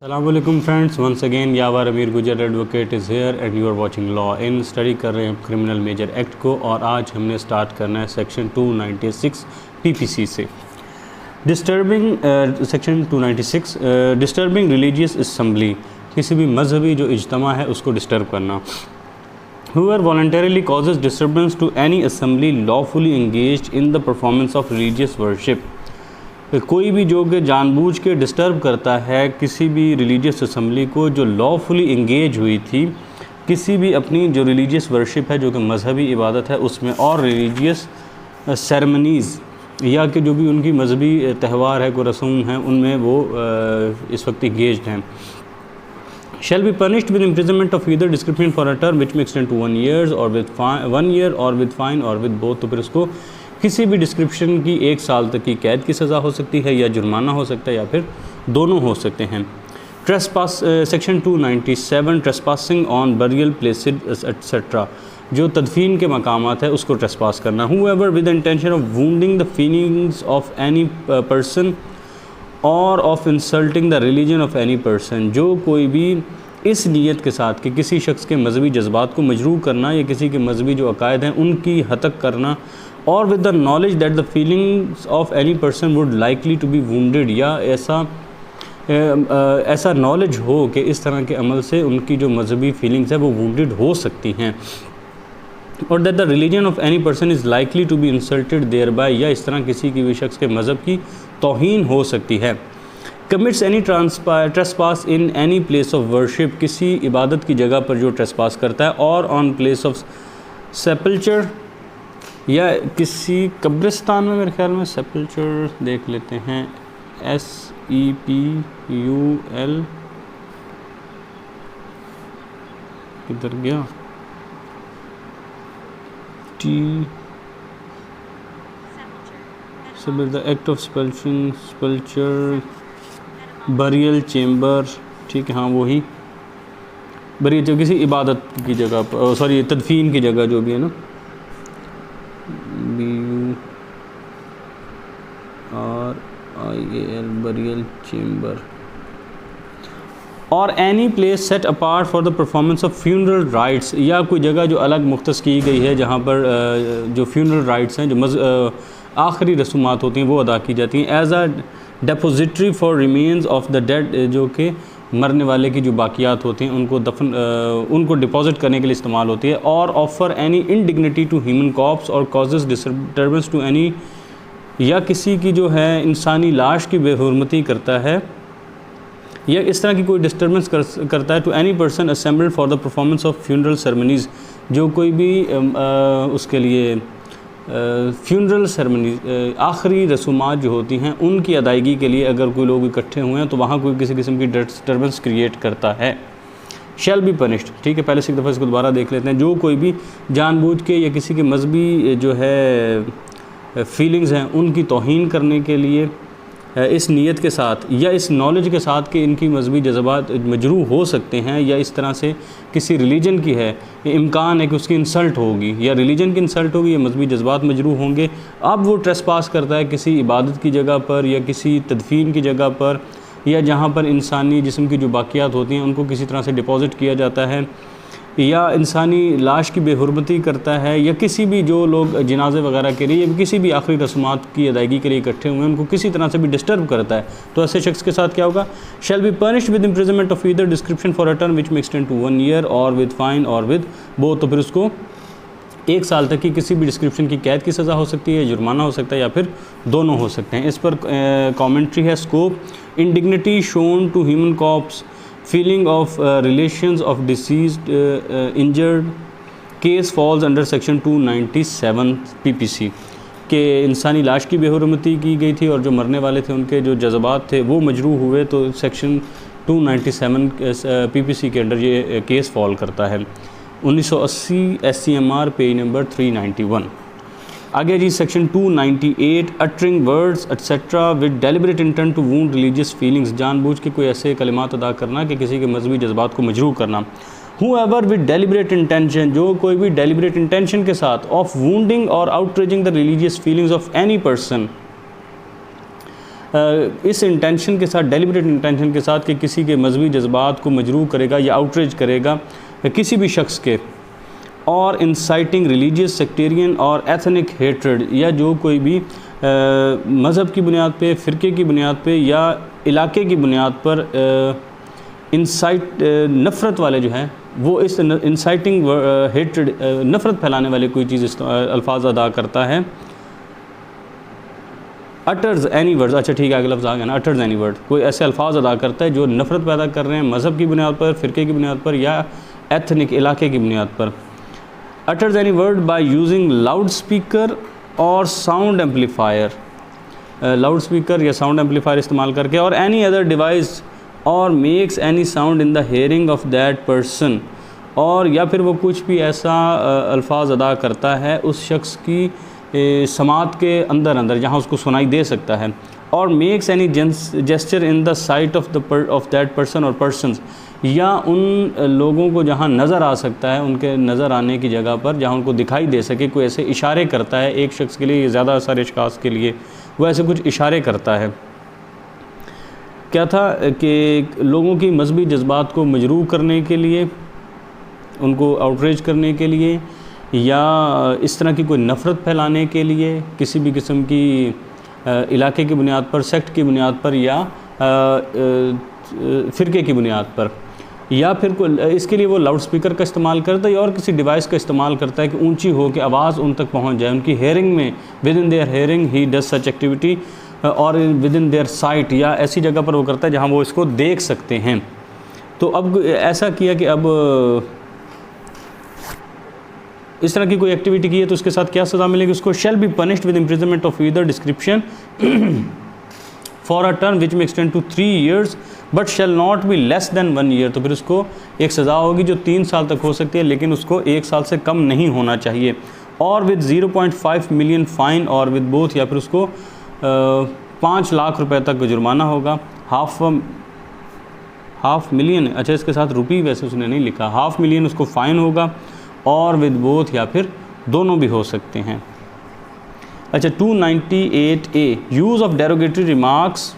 Assalamualaikum friends, once again Yawar Amir Gujjar advocate is here and you are watching law in. Study कर रहे हैं criminal major act को और आज हमने स्टार्ट करना है सेक्शन 296 पीपीसी से। Disturbing section 296 disturbing religious assembly, किसी भी मजहबी जो इज्तमा है उसको डिस्टर्ब करना। Whoever voluntarily causes disturbance to any assembly lawfully engaged in the performance of religious worship, कोई भी जो कि जानबूझ के डिस्टर्ब करता है किसी भी रिलीजियस असम्बली को जो लॉफुली इंगेज हुई थी किसी भी अपनी जो रिलीजियस वर्शिप है जो कि मजहबी इबादत है उसमें, और रिलीजियस सेरेमनीज़ या कि जो भी उनकी मजहबी त्यौहार है, कोई रस्म है, उनमें वो इस वक्त इंगेज्ड हैं, shall be punished with imprisonment of either description for a term which may extend to 1 year or with 1 year or with fine or with both। तो फिर उसको किसी भी डिस्क्रिप्शन की 1 साल तक की कैद की सज़ा हो सकती है या जुर्माना हो सकता है या फिर दोनों हो सकते हैं। Trespass section 297 trespassing on burial places et cetera, जो तदफीन के मकामात है उसको ट्रेसपास करना। Whoever with intention of wounding the feelings of any person or of insulting the religion of any person, जो कोई भी इस नीयत के साथ कि किसी शख्स के मजहबी जज्बात को मजरूह करना या किसी के मजहबी जो अकायद हैं उनकी हतक करना, और with the knowledge that the feelings of any person would likely to be wounded, या ऐसा नॉलेज हो कि इस तरह के अमल से उनकी जो मजहबी फीलिंग्स है वो वूंडेड हो सकती हैं, और that the religion of any person is likely to be insulted thereby, या इस तरह किसी की भी शख्स के मज़हब की तौहीन हो सकती है। Commits any trespass in any place of worship, किसी इबादत की जगह पर जो ट्रेसपास करता है, और ऑन प्लेस ऑफ सेपल्चर, या किसी कब्रिस्तान में, मेरे ख्याल में सेपल्चर देख लेते हैं, SEPUL किधर गया, the act of sepulchre burial chamber, ठीक है, हाँ वही बरियल चेम्बर, किसी इबादत की जगह पर, सॉरी तदफीन की जगह जो भी है ना, BURIAL बरियल चेम्बर, और any place set apart for the performance of funeral rights, या कोई जगह जो अलग मुख्तस की गई है जहाँ पर जो फ्यूनरल राइट्स हैं, जो आखिरी रसूमात होती हैं वो अदा की जाती हैं, as a depository for remains of the dead, जो कि मरने वाले की जो बाकियात होती हैं उनको उनको डिपॉजिट करने के लिए इस्तेमाल होती है, or offer any indignity to human corpse or causes disturbance to any, या किसी की जो है इंसानी लाश की बेहुरमती करता है या इस तरह की कोई डिस्टर्बेंस करता है, to any person assembled for the performance of funeral ceremonies, जो कोई भी उसके लिए फ्यूनरल सेरेमनी आखिरी रसूमात जो होती हैं उनकी अदायगी के लिए अगर कोई लोग इकट्ठे हुए हैं तो वहाँ कोई किसी किस्म की डिस्टर्बेंस क्रिएट करता है, शैल बी पनिश्ड। ठीक है, पहले से एक दफ़ा इसको दोबारा देख लेते हैं। जो कोई भी जानबूझ के या किसी के मजहबी जो है फीलिंग्स हैं उनकी तौहीन करने के लिए इस नीयत के साथ या इस नॉलेज के साथ कि इनकी मजहबी जज्बात मजरूह हो सकते हैं, या इस तरह से किसी रिलीजन की है इम्कान है कि उसकी इंसल्ट होगी, या रिलीजन की इंसल्ट होगी या मजहबी जज्बात मजरूह होंगे, अब वो ट्रेसपास करता है किसी इबादत की जगह पर या किसी तदफीन की जगह पर, या जहाँ पर इंसानी जिस्म की जो बाकियात होती हैं उनको किसी तरह से डिपॉजिट किया जाता है, या इंसानी लाश की बेहुरमती करता है, या किसी भी जो लोग जनाजे वगैरह के लिए या किसी भी आखिरी रस्मात की अदायगी के लिए इकट्ठे हुए हैं उनको किसी तरह से भी डिस्टर्ब करता है, तो ऐसे शख्स के साथ क्या होगा, शैल be punished with imprisonment of either description for a term which may extend to 1 year और विद फाइन और विद बोथ। तो फिर उसको 1 साल तक की किसी भी डिस्क्रिप्शन की कैद की सज़ा हो सकती है, जुर्माना हो सकता है, या फिर दोनों हो सकते हैं। इस पर कॉमेंट्री है। Scope, indignity shown to human corpse, feeling of relations of deceased injured case falls under section 297 PPC, के इंसानी लाश की बेहुरमती की गई थी और जो मरने वाले थे उनके जो जज्बात थे वो मजरूह हुए, तो सेक्शन 297 PPC के अंडर ये केस फॉल करता है। 1980 SCMR पेज नंबर 391। आगे जी section 298 uttering words et cetera with deliberate intent to wound religious feelings, जानबूझ के कोई ऐसे कलिमात अदा करना कि किसी के मजहबी जज्बात को मजरूह करना। हूएवर विद डेलिबरेट इंटेंशन, जो कोई भी डेलिबरेट इंटेंशन के साथ ऑफ वूंडिंग और outraging the religious feelings of any person इस इंटेंशन के साथ, डेलिबरेट इंटेंशन के साथ कि किसी के मजहबी जज्बात को मजरूह करेगा या आउटरीच करेगा किसी भी शख्स के, और इंसाइटिंग रिलीजियस, सेक्टेरियन और एथनिक हेट्रेड, या जो कोई भी मज़हब की बुनियाद पे, फ़िरके की बुनियाद पे या इलाके की बुनियाद पर नफ़रत वाले जो हैं वो इस इंसाइटिंग हेट्रेड, नफ़रत फैलाने वाले कोई चीज़ अल्फाज अदा करता है। अटर्स एनी वर्ड्स, अच्छा ठीक है आगे लफ्ज़ आ गया ना, अटर्स एनी वर्ड, कोई ऐसे अल्फाज अदा करता है जो नफ़रत पैदा कर रहे हैं मज़हब की बुनियाद पर, फ़िरके की बुनियाद पर या एथनिक इलाके की बुनियाद पर। Utters any word by using loud speaker और साउंड एम्पलीफायर, लाउड स्पीकर या साउंड एम्पलीफायर इस्तेमाल करके, और एनी अदर डिवाइस, और makes any sound in the hearing of that person, और या फिर वो कुछ भी ऐसा अल्फाज अदा करता है उस शख्स की समात के अंदर जहाँ उसको सुनाई दे सकता है, और makes any gesture in the site of that person और पर्सनस, या उन लोगों को जहाँ नज़र आ सकता है, उनके नज़र आने की जगह पर जहाँ उनको दिखाई दे सके, कोई ऐसे इशारे करता है एक शख्स के लिए, ज़्यादा सारे अशखास के लिए वो ऐसे कुछ इशारे करता है। क्या था कि लोगों की मजहबी जज्बात को मजरूह करने के लिए, उनको आउटरीच करने के लिए, या इस तरह की कोई नफ़रत फैलाने के लिए किसी भी किस्म की इलाके की बुनियाद पर, सेक्ट की बुनियाद पर या फ़िरके की बुनियाद पर, या फिर इसके लिए वो लाउड स्पीकर का इस्तेमाल करता है और किसी डिवाइस का इस्तेमाल करता है कि ऊंची हो कि आवाज़ उन तक पहुंच जाए, उनकी हेयरिंग में, with in their hearing he does such activity, और विद इन देयर साइट, या ऐसी जगह पर वो करता है जहाँ वो इसको देख सकते हैं। तो अब ऐसा किया कि अब इस तरह की कोई एक्टिविटी की है तो उसके साथ क्या सज़ा मिलेगी उसको, shall be punished with imprisonment of either description for a term which may extend to 3 years but shall not be less than 1 year। तो फिर उसको एक सज़ा होगी जो 3 साल तक हो सकती है, लेकिन उसको 1 साल से कम नहीं होना चाहिए, और विद 0.5 million फाइन, और विद बोथ, या फिर उसको 5 लाख रुपए तक जुर्माना होगा। हाफ मिलियन, अच्छा इसके साथ रुपी वैसे उसने नहीं लिखा, $500,000 उसको फ़ाइन होगा, और विद बोथ या फिर दोनों भी हो सकते हैं। अच्छा 298A, use of derogatory remarks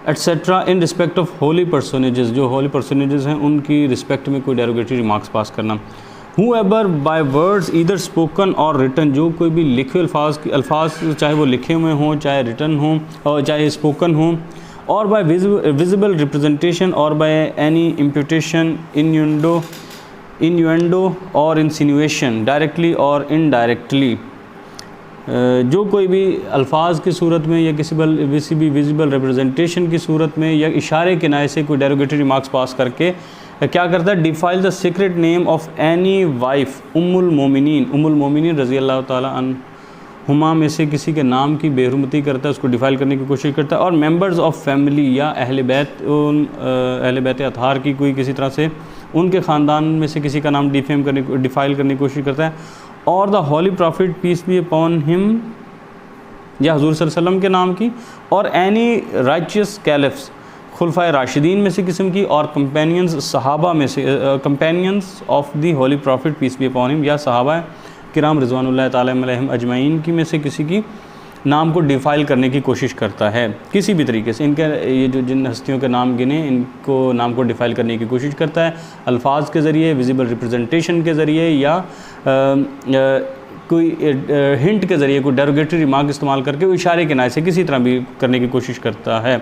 et cetera in respect of holy personages, जो होली पर्सोनेजेस हैं उनकी रिस्पेक्ट में कोई डेरोगेटरी रिमार्क्स पास करना। Whoever by words either spoken और written, जो कोई भी लिखे अल्फाज चाहे वो लिखे हुए हों, चाहे रिटन हों, और चाहे स्पोकन हों, और बाय विजिबल रिप्रेजेंटेशन, और बाय एनी इम्प्यूटेशन, इन्यूएंडो और इंसिनुएशन, डायरेक्टली और इनडायरेक्टली, जो कोई भी अल्फाज की सूरत में या किसी भी विजिबल रिप्रेजेंटेशन की सूरत में या इशारे के नाए से कोई डेरोगेटरी रिमार्क्स पास करके क्या करता है, defile the secret name of any wife उम्मुल मोमिनीन रज़ी अल्लाह ताला अन्हुमा में से किसी के नाम की बेहुरमती करता है, उसको डिफाइल करने की कोशिश करता है, और मेंबर्स ऑफ फैमिली या अहले बैत अतहार की कोई किसी तरह से उनके ख़ानदान में से किसी का नाम डिफाइल करने की कोशिश करता है, और the holy prophet peace be upon him या हुज़ूर सल्लल्लाहु अलैहि वसल्लम के नाम की, और एनी राइचियस कैलिफ्स खुलफाए राशिदीन में से किस्म की, और कंपेनियंस सहाबा में से companions of the holy prophet peace be upon him या सहाबा किराम रिज़वानुल्लाह ताला अलैहिम अजमईन की में से किसी की नाम को डिफाइल करने की कोशिश करता है किसी भी तरीके से। इनके ये जो जिन हस्तियों के नाम गिने, इनको नाम को डिफाइल करने की कोशिश करता है अल्फाज के ज़रिए, विजिबल रिप्रेजेंटेशन के ज़रिए, या कोई हिंट के ज़रिए, कोई डेरोगेटरी रिमार्क इस्तेमाल करके इशारे के नाए से किसी तरह भी करने की कोशिश करता है,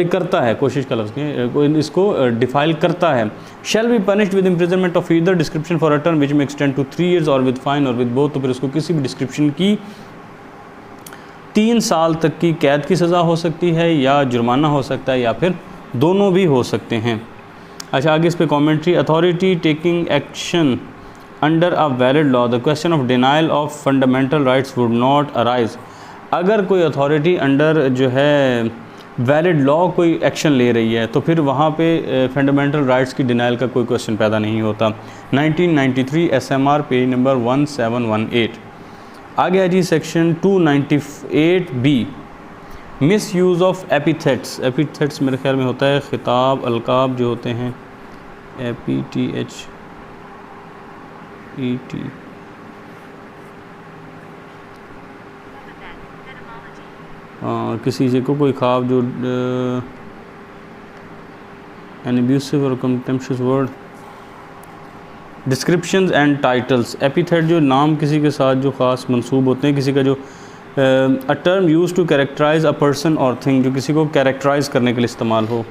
करता है, कोशिश का लफ्ज़ इसको डिफाइल करता है। Shell be punished with imprisonment of either description for a term which may extend to 3 years और विद फाइन और विद बोथ। तो फिर उसको किसी भी डिस्क्रिप्शन की 3 साल तक की कैद की सज़ा हो सकती है, या जुर्माना हो सकता है, या फिर दोनों भी हो सकते हैं। अच्छा आगे इस पर commentary, authority taking action under a valid law the question of denial of fundamental rights would not arise. अगर कोई अथॉरिटी अंडर जो है वैलिड लॉ कोई एक्शन ले रही है तो फिर वहाँ पे फंडामेंटल राइट्स की डिनाइल का कोई क्वेश्चन पैदा नहीं होता। 1993 SMR पेज नंबर 1718। आगे है जी section 298B, misuse of epithets. Epithets मेरे ख्याल में होता है खिताब, अलकाब जो होते हैं, APTHET। किसी से को कोई ख्वाब जो an abusive or contemptuous word. Descriptions and titles, epithet जो नाम किसी के साथ जो ख़ास मंसूब होते हैं, किसी का जो a term use to characterize a person or thing, जो किसी को कैरेक्टराइज करने के लिए इस्तेमाल हो।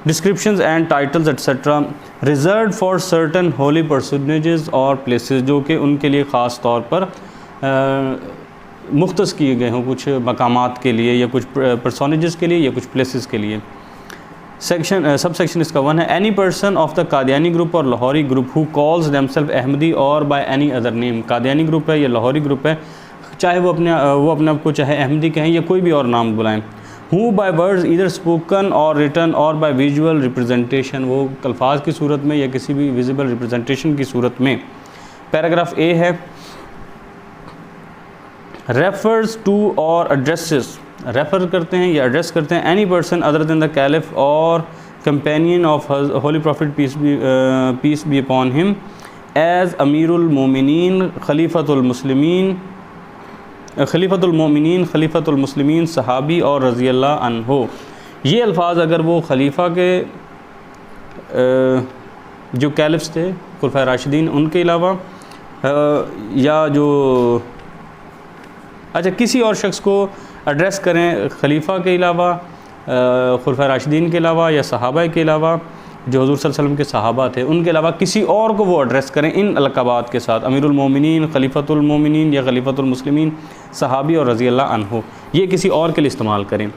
Descriptions and titles et cetera reserve for certain holy personages or places, जो कि उनके लिए ख़ास तौर पर मुख्तस किए गए हों, कुछ मकामात के लिए या कुछ पर्सनेजेस के लिए या कुछ प्लेसेस के लिए। सेक्शन सब सेक्शन इसका 1 है। Any person of the Qadiani group or Lahori group who calls themself Ahmadi or by any other name, Qadiani group है या लाहौरी ग्रुप है, चाहे वो अपने आप को चाहे अहमदी कहें या कोई भी और नाम बुलाएं। Who by words either spoken or written or bye visual representation, वो अल्फाज की सूरत में या किसी भी विजिबल रिप्रेजेंटेशन की सूरत में। पैराग्राफ ए है, refers to or addresses, refer करते हैं या एड्रेस करते हैं any person other than the caliph or companion of holy prophet peace be upon him as अमीरुल मोमिनीन खलीफतुल मुस्लिमीन सहाबी और रज़ी अल्लाह अन्हो। ये अल्फाज अगर वो खलीफा के जो कैलिफ्स थे खुलफाए राशिदीन उनके अलावा या जो किसी और शख्स को एड्रेस करें खलीफा के अलावा, खुलफाए राशिदीन के अलावा या सहाबा के अलावा, जो हुज़ूर सल्लल्लाहु अलैहि वसल्लम के सहाबा थे उनके अलावा किसी और को वो एड्रेस करें इन अलक़ाबात के साथ, अमीरुल मोमिनीन, खलीफतुल मोमिनीन या खलीफतुल मुस्लिमीन, सहाबी और रज़ी अल्लाह अन्हो, ये किसी और के लिए इस्तेमाल करें।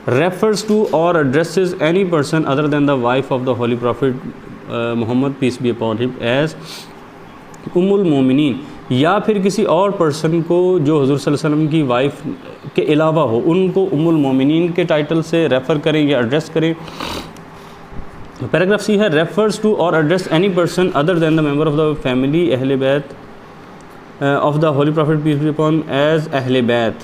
Refers to or addresses any person other than the wife of the holy prophet Mohammad peace be upon him as उम्मुल मोमिनीन, या फिर किसी और पर्सन को जो हुज़ूर सल्लल्लाहु अलैहि वसल्लम की वाइफ के अलावा हो, उनको उम्मुल मोमिनीन के टाइटल से रेफ़र करें या एड्रेस करें। पैराग्राफ सी है, refers to or address any person other than the member of the family अहले बैत of the holy prophet peace be upon as अहले बैत,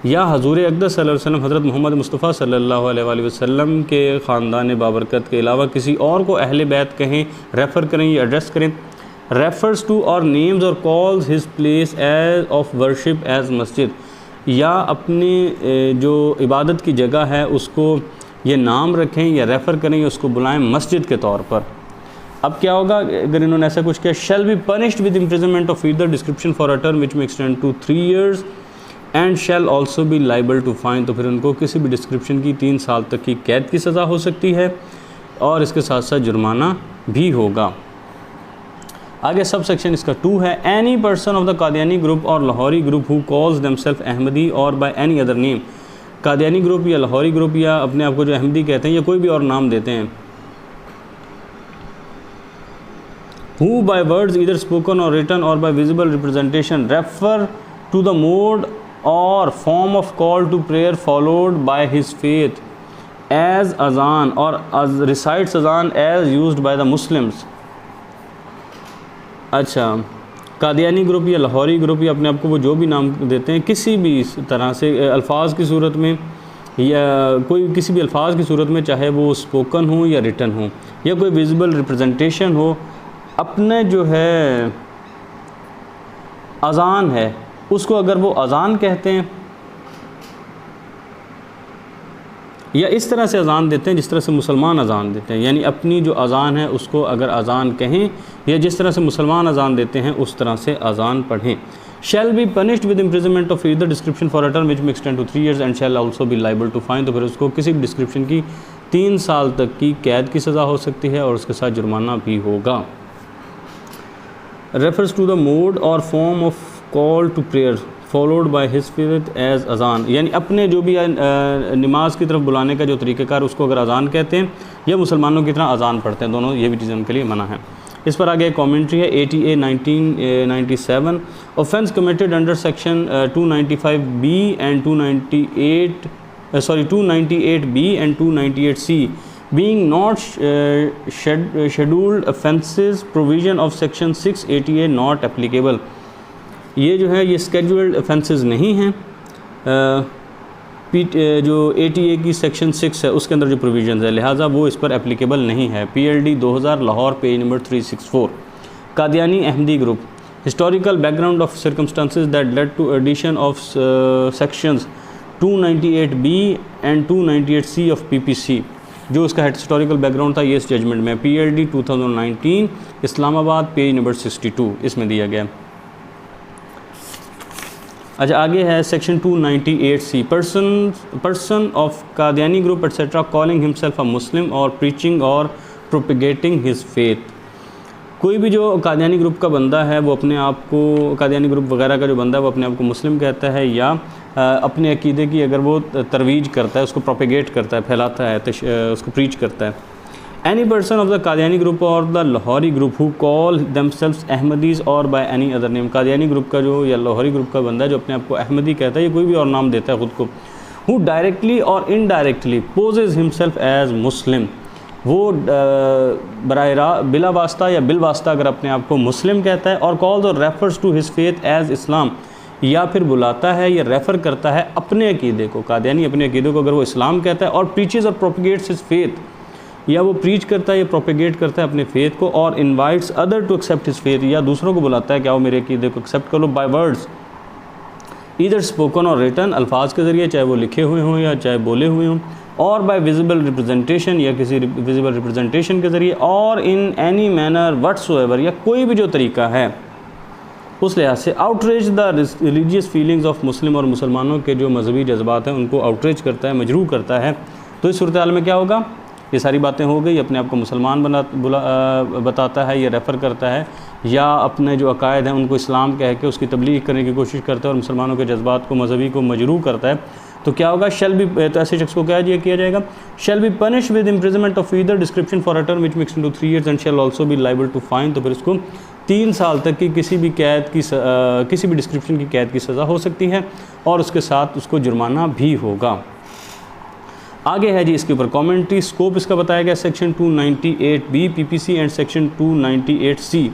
या हज़ूर अक़दस सल्लल्लाहु अलैहि वसल्लम हज़रत मोहम्मद मुस्तफ़ा सल्लल्लाहु अलैहि वसल्लम के ख़ानदान बाबरकत के अलावा किसी और को अहले बैत कहें, रेफ़र करें या एड्रेस करें। Refers to or names or calls his place as of worship as masjid, या अपनी जो इबादत की जगह है उसको ये नाम रखें या रेफ़र करें या उसको बुलाएं मस्जिद के तौर पर। अब क्या होगा अगर इन्होंने ऐसा कुछ किया, shall be punished with imprisonment of either description for a term which may extend to 3 years and shall also be liable to fine, तो फिर उनको किसी भी डिस्क्रिप्शन की 3 साल तक की कैद की सज़ा हो सकती है और इसके साथ साथ जुर्माना भी होगा। आगे सब सेक्शन इसका 2 है। Any person of the Qadiani group or Lahori group who calls themself Ahmadi or by any other name, Qadiani group या लाहौरी ग्रुप या अपने आप को जो अहमदी कहते हैं या कोई भी और नाम देते हैं, who by words either spoken or written or by visible representation refer to the mode or form of call to prayer followed by his faith as अजान और रिसाइट्स अजान as used by the Muslims. अच्छा, Qadiani group या Lahori group या अपने आप को वो जो भी नाम देते हैं, किसी भी तरह से अल्फाज की सूरत में या कोई किसी भी अल्फाज की सूरत में, चाहे वो स्पोकन हो या रिटन हो या कोई विजिबल रिप्रेजेंटेशन हो, अपने जो है अज़ान है उसको अगर वो अज़ान कहते हैं या इस तरह से अज़ान देते हैं जिस तरह से मुसलमान अज़ान देते हैं, यानी अपनी जो अज़ान है उसको अगर अज़ान कहें या जिस तरह से मुसलमान अज़ान देते हैं उस तरह से अज़ान पढ़ें। Shall be punished with imprisonment of either description for a term which may extend to 3 years and shall also be liable to fine, तो फिर उसको किसी भी डिस्क्रिप्शन की 3 साल तक की कैद की सज़ा हो सकती है और उसके साथ जुर्माना भी होगा। Refers to the mode or form of call to prayer followed by his faith as azan, यानी अपने जो भी नमाज की तरफ बुलाने का जो तरीक़ाकार उसको अगर अज़ान कहते हैं या मुसलमानों की तरह अज़ान पढ़ते हैं, दोनों ये भी चीज़ें उनके लिए मना है। इस पर आगे एक कॉमेंट्री है। ATA 1997 offence committed under section 295B and 298B and 298C being not scheduled offences provision of section 6 ATA not applicable, ये जो है ये स्केड्यूल्ड ऑफेंसेस नहीं हैं, जो ATA की सेक्शन 6 है उसके अंदर जो प्रोविजंस है, लिहाजा वो इस पर एप्लीकेबल नहीं है। PLD 2000 Lahore page number 364। Qadiani Ahmadi group historical background of circumstances that led to addition of sections 298B and 298C of PPC। जो उसका हिस्टोरिकल बैकग्राउंड था ये इस जजमेंट में PLD 2019 इस्लामाबाद पेज नंबर 62 इसमें दिया गया। अच्छा, आगे है section 298C, person of Qadiani group et cetera calling himself a Muslim or preaching और प्रोपिगेटिंग हिज फेथ। कोई भी जो कादियानी ग्रुप का बंदा है वो अपने आप को, कादियानी ग्रुप वगैरह का जो बंदा है वो अपने आप को मुस्लिम कहता है या अपने अकीदे की अगर वो तरवीज करता है, उसको प्रोपिगेट करता है, फैलाता है, उसको प्रीच करता है। Any person of the Qadiani group or the Lahori group who call themselves Ahmadis or by any other name. Qadiani group का जो या लाहौरी ग्रुप का बंदा है जो अपने आप को अहमदी कहता है या कोई भी और नाम देता है ख़ुद को, who directly or indirectly possess himself as मुस्लिम, वो बिला वास्ता या बिल वास्ता अगर अपने आप को मुस्लिम कहता है, or calls or refers to his faith as Islam, या फिर बुलाता है या रेफ़र करता है अपने अकीदे को, कादियानी अपने अकीदे को अगर वो इस्लाम कहता है, और प्रीचेज और प्रोपिगेट्स हिज फेथ, या वो प्रीच करता है या प्रोपिगेट करता है अपने फेथ को, or invites other to accept his faith, या दूसरों को बुलाता है कि आओ मेरे अकीदे को एक्सेप्ट कर लो, bye words either spoken or written, अल्फाज के ज़रिए, चाहे वो लिखे हुए हों या चाहे बोले हुए हों, और बाय विजिबल रिप्रेजेंटेशन या किसी विजिबल रिप्रेजेंटेशन के ज़रिए, और इन एनी मैनर व्हाट्सोएवर, या कोई भी जो तरीका है उस लिहाज से, outrage the religious feelings of Muslim, और मुसलमानों के जो मजहबी जज्बात हैं उनको आउटरेज करता है, मजरूह करता है। तो इस सूरत हाल में क्या होगा, ये सारी बातें हो गई, अपने आप को मुसलमान बताता है या रेफ़र करता है, या अपने जो अकायद हैं उनको इस्लाम कह के उसकी तबलीग करने की कोशिश करता है और मुसलमानों के जज्बात को मजहबी को मजरूह करता है, तो क्या होगा, शैल बी, तो ऐसे शख्स को क्या किया जाएगा, shall be punish with imprisonment of either description for a term which mix into 3 years and shall also be liable to fine. तो फिर उसको 3 साल तक की किसी भी किसी भी डिस्क्रिप्शन की कैद की सज़ा हो सकती है, और उसके साथ उसको जुर्माना भी होगा। आगे है जी इसके ऊपर कॉमेंट्री, स्कोप इसका बताया गया, section 298B PPC and section 298C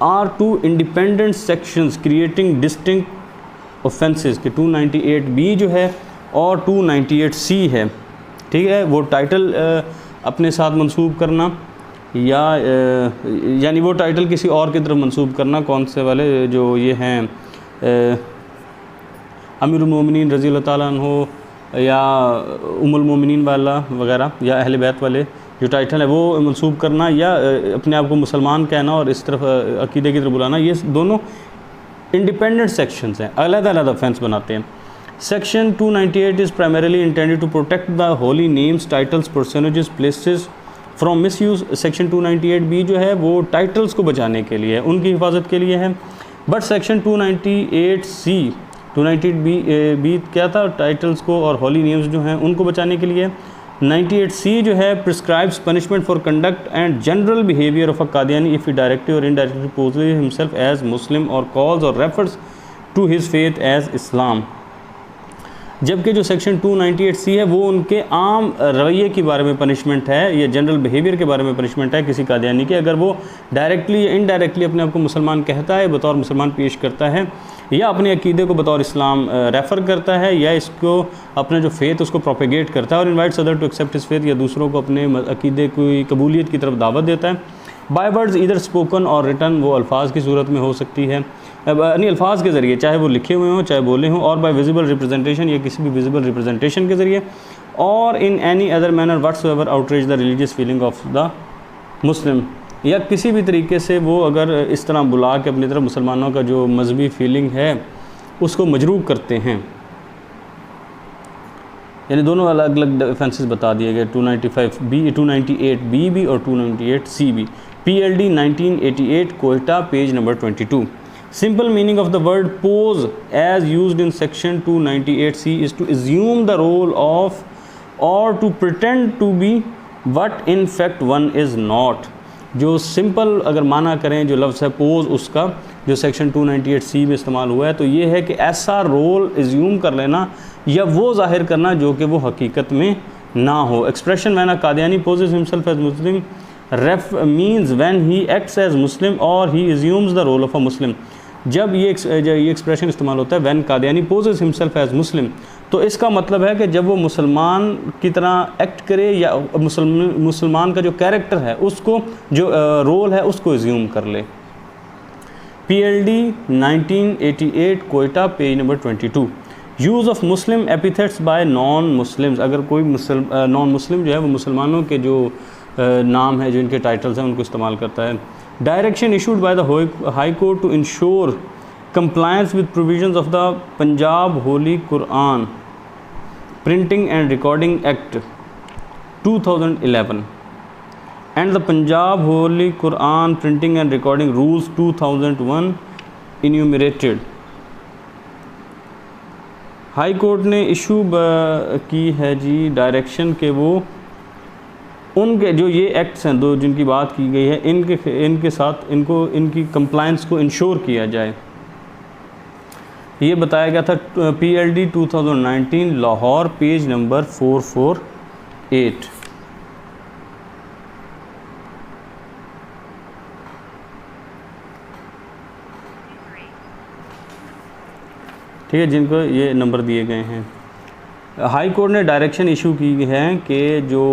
are two independent sections creating distinct offences के 298B जो है और 298C है, ठीक है, वो टाइटल अपने साथ मंसूब करना या यानी वो टाइटल किसी और की तरफ मंसूब करना, कौन से वाले जो ये हैं अमीरुल मोमिनीन रज़ी अल्लाह ताला अन्हो या उम्मुल मोमिनीन वाला वगैरह, या अहले बैत वाले जो टाइटल है वो मंसूब करना, या अपने आप को मुसलमान कहना और इस तरफ अकीदे की तरफ बुलाना, ये दोनों इंडिपेंडेंट सेक्शंस हैं, अलग अलग ऑफेंस बनाते हैं। Section 298 is primarily intended to protect the holy names, titles, personages, places from misuse. Section 298B जो है वो टाइटल्स को बचाने के लिए है, उनकी हिफाजत के लिए है। बट सेक्शन 298C 298B क्या था, टाइटल्स को और होली नेम्स जो हैं उनको बचाने के लिए। 98C जो है prescribes punishment for conduct and general behaviour of a Qadiani if he directly or indirectly poses himself as Muslim or calls or refers to his faith as Islam. जबकि जो सेक्शन 298C है वो उनके आम रवैये के बारे में पनिशमेंट है, या जनरल बिहेवियर के बारे में पनिशमेंट है किसी कादियानी की, अगर वो डायरेक्टली या इनडायरेक्टली अपने आप को मुसलमान कहता है, बतौर मुसलमान पेश करता है, या अपने अकीदे को बतौर इस्लाम रेफ़र करता है, या इसको अपने जो फेथ उसको प्रोपेगेट करता है, or invites other to accept his faith, या दूसरों को अपने अकीदे की कबूलियत की तरफ दावत देता है। Bye words either spoken or written, वो अल्फाज की सूरत में हो सकती है, यानी अल्फाज के ज़रिए, चाहे वो लिखे हुए हों चाहे बोले हों, और बाय विजिबल रिप्रेजेंटेशन, या किसी भी विजिबल रिप्रेजेंटेशन के ज़रिए, और in any other manner whatsoever outreach the religious feeling of the Muslim, या किसी भी तरीके से वो अगर इस तरह बुला के अपनी तरफ मुसलमानों का जो मजहबी फीलिंग है उसको मजरूह करते हैं। यानी दोनों अलग अलग ऑफेंसेस बता दिए गए, 295B 298B भी और 298C भी। PLD 1988 Quetta page number 22। Simple meaning of the word pose as used in section 298C is to assume the role of or to pretend to be what in fact one is not। जो simple अगर माना करें जो लफ्ज़ है pose उसका, जो section 298C में इस्तेमाल हुआ है, तो ये है कि ऐसा रोल एज्यूम कर लेना या वो जाहिर करना जो कि वो हकीकत में ना हो। Expression when a Qadiani poses himself as Muslim ref means when he acts as Muslim or he assumes the role of a Muslim. जब ये एक्सप्रेशन इस्तेमाल होता है when Qadiani poses himself as Muslim, तो इसका मतलब है कि जब वो मुसलमान की तरह एक्ट करे या मुसलमान का जो कैरेक्टर है उसको, जो रोल है उसको एज्यूम कर ले। PLD 1988 Quetta page number 22। Use of Muslim epithets bye non Muslims, अगर कोई नॉन मुस्लिम जो है वो मुसलमानों के जो नाम है, जो इनके टाइटल्स हैं, उनको इस्तेमाल करता है। Direction issued by the high court to ensure compliance with provisions of the Punjab Holy Quran Printing and Recording Act 2011 and the Punjab Holy Quran Printing and Recording Rules 2001 enumerated। High court ने issue की है जी direction के वो उनके जो ये acts हैं दो जिनकी बात की गई है, इनके साथ इनकी कंप्लायंस को इंश्योर किया जाए। ये बताया गया था PLD 2019 लाहौर पेज नंबर 448। ठीक है, जिनको ये नंबर दिए गए हैं। हाई कोर्ट ने डायरेक्शन इशू की है कि जो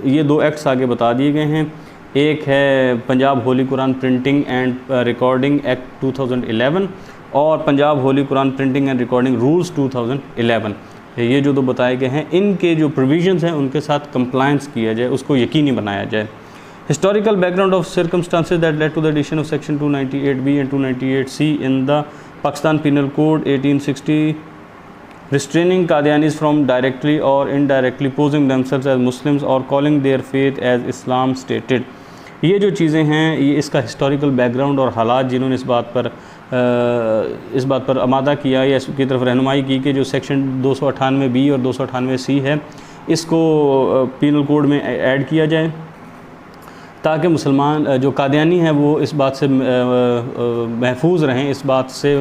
ये दो एक्ट्स आगे बता दिए गए हैं, एक है Punjab Holi Quran printing and recording act 2011 और Punjab Holi Quran printing and recording rules 2011। ये जो दो बताए गए हैं, इनके जो प्रोविजंस हैं उनके साथ कंप्लायंस किया जाए, उसको यकीनी बनाया जाए। Historical background of circumstances that led to the addition of section 298B and 298C in the Pakistan penal code 1860 restraining Qadianis from directly or indirectly posing themselves as Muslims or calling their faith as Islam stated। ये जो चीज़ें हैं, ये इसका historical background और हालात जिन्होंने इस बात पर आमादा किया या इसकी तरफ रहनुमाई की कि जो सेक्शन 298B और 298C है, इसको पीनल कोड में ऐड किया जाए ताकि मुसलमान जो कादियानी हैं वो इस बात से महफूज रहें, इस बात से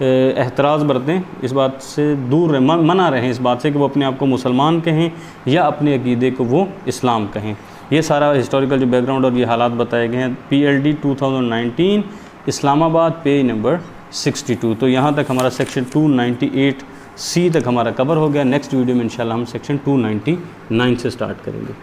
एहतराज़ बरतें, इस बात से दूर रहें, मना रहें इस बात से कि वो अपने आप को मुसलमान कहें या अपने अकीदे को वो इस्लाम कहें। ये सारा हिस्टोरिकल जो बैकग्राउंड और ये हालात बताए गए हैं। PLD 2019 Islamabad page number 62। तो यहाँ तक हमारा सेक्शन 298C तक हमारा कवर हो गया। नेक्स्ट वीडियो में इंशाल्लाह हम सेक्शन 299 से स्टार्ट करेंगे।